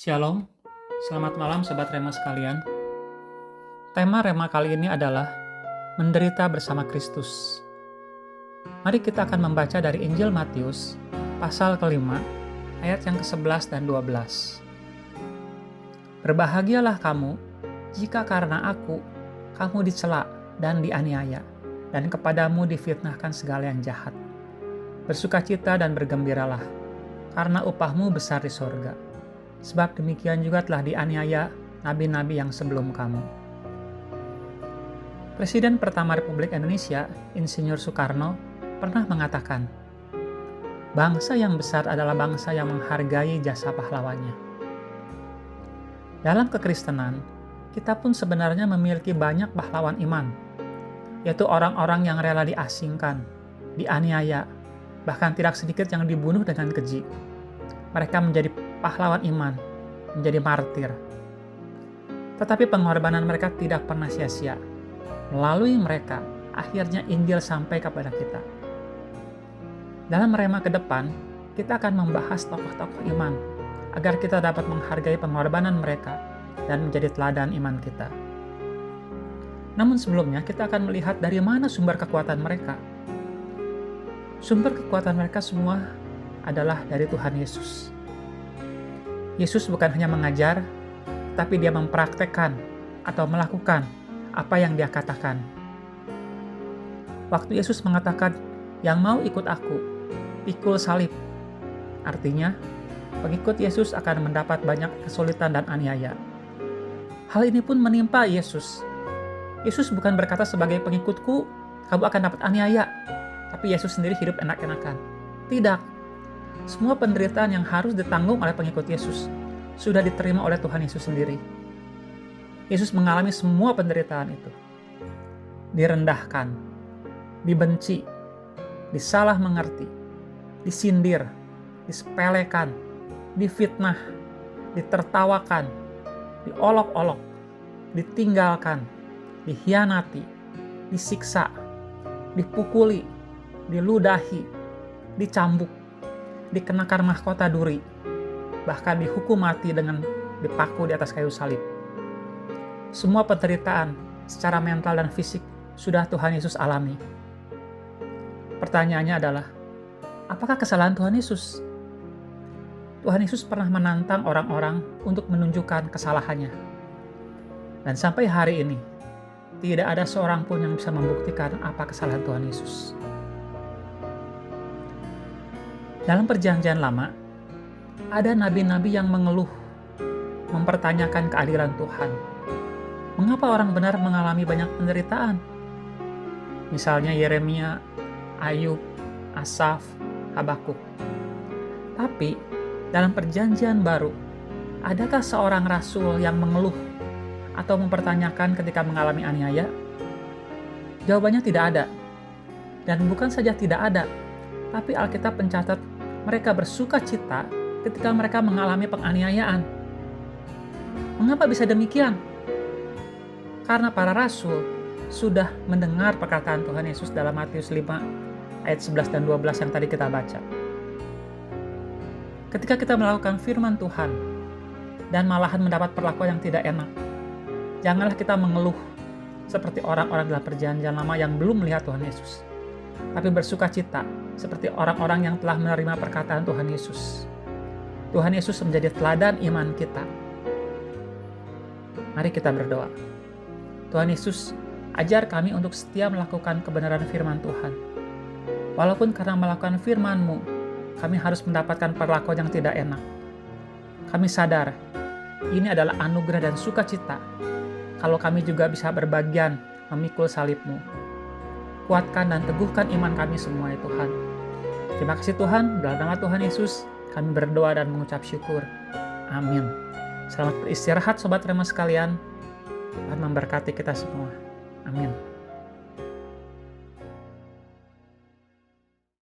Shalom, selamat malam Sobat Rema sekalian. Tema Rema kali ini adalah menderita bersama Kristus. Mari kita akan membaca dari Injil Matius, pasal kelima, ayat yang ke-11 dan 12. Berbahagialah kamu, jika karena aku, kamu dicela dan dianiaya, dan kepadamu difitnahkan segala yang jahat. Bersukacita dan bergembiralah, karena upahmu besar di sorga. Sebab demikian juga telah dianiaya nabi-nabi yang sebelum kamu. Presiden pertama Republik Indonesia, Insinyur Soekarno, pernah mengatakan, bangsa yang besar adalah bangsa yang menghargai jasa pahlawannya. Dalam kekristenan, kita pun sebenarnya memiliki banyak pahlawan iman, yaitu orang-orang yang rela diasingkan, dianiaya, bahkan tidak sedikit yang dibunuh dengan keji. Mereka menjadi pahlawan iman, menjadi martir. Tetapi pengorbanan mereka tidak pernah sia-sia. Melalui mereka, akhirnya Injil sampai kepada kita. Dalam rema ke depan, kita akan membahas tokoh-tokoh iman, agar kita dapat menghargai pengorbanan mereka dan menjadi teladan iman kita. Namun sebelumnya, kita akan melihat dari mana sumber kekuatan mereka. Sumber kekuatan mereka semua adalah dari Tuhan Yesus. Yesus bukan hanya mengajar, tapi dia mempraktekkan atau melakukan apa yang dia katakan. Waktu Yesus mengatakan, yang mau ikut aku, pikul salib. Artinya, pengikut Yesus akan mendapat banyak kesulitan dan aniaya. Hal ini pun menimpa Yesus. Yesus bukan berkata sebagai pengikutku, kamu akan dapat aniaya, tapi Yesus sendiri hidup enak-enakan. Tidak. Semua penderitaan yang harus ditanggung oleh pengikut Yesus sudah diterima oleh Tuhan Yesus sendiri. Yesus mengalami semua penderitaan itu. Direndahkan, dibenci, disalah mengerti, disindir, disepelekan, difitnah, ditertawakan, diolok-olok, ditinggalkan, dikhianati, disiksa, dipukuli, diludahi, dicambuk, dikenakan mahkota duri, bahkan dihukum mati dengan dipaku di atas kayu salib. Semua penderitaan secara mental dan fisik sudah Tuhan Yesus alami. Pertanyaannya adalah, apakah kesalahan Tuhan Yesus? Tuhan Yesus pernah menantang orang-orang untuk menunjukkan kesalahannya. Dan sampai hari ini, tidak ada seorang pun yang bisa membuktikan apa kesalahan Tuhan Yesus. Dalam perjanjian lama, ada nabi-nabi yang mengeluh, mempertanyakan keadilan Tuhan. Mengapa orang benar mengalami banyak penderitaan? Misalnya Yeremia, Ayub, Asaf, Habakuk. Tapi, dalam perjanjian baru, adakah seorang rasul yang mengeluh atau mempertanyakan ketika mengalami aniaya? Jawabannya tidak ada. Dan bukan saja tidak ada, tapi Alkitab mencatat mereka bersuka cita ketika mereka mengalami penganiayaan. Mengapa bisa demikian? Karena para rasul sudah mendengar perkataan Tuhan Yesus dalam Matius 5 ayat 11 dan 12 yang tadi kita baca. Ketika kita melakukan firman Tuhan dan malahan mendapat perlakuan yang tidak enak, janganlah kita mengeluh seperti orang-orang dalam perjanjian lama yang belum melihat Tuhan Yesus, tapi bersuka cita seperti orang-orang yang telah menerima perkataan Tuhan Yesus. Tuhan Yesus menjadi teladan iman kita. Mari kita berdoa. Tuhan Yesus, ajar kami untuk setia melakukan kebenaran firman Tuhan. Walaupun karena melakukan firman-Mu, kami harus mendapatkan perlakuan yang tidak enak. Kami sadar, ini adalah anugerah dan sukacita kalau kami juga bisa berbagian memikul salib-Mu. Kuatkan dan teguhkan iman kami semua ya Tuhan. Terima kasih Tuhan, dalam nama Tuhan Yesus, kami berdoa dan mengucap syukur. Amin. Selamat beristirahat Sobat Rema sekalian. Tuhan memberkati kita semua. Amin.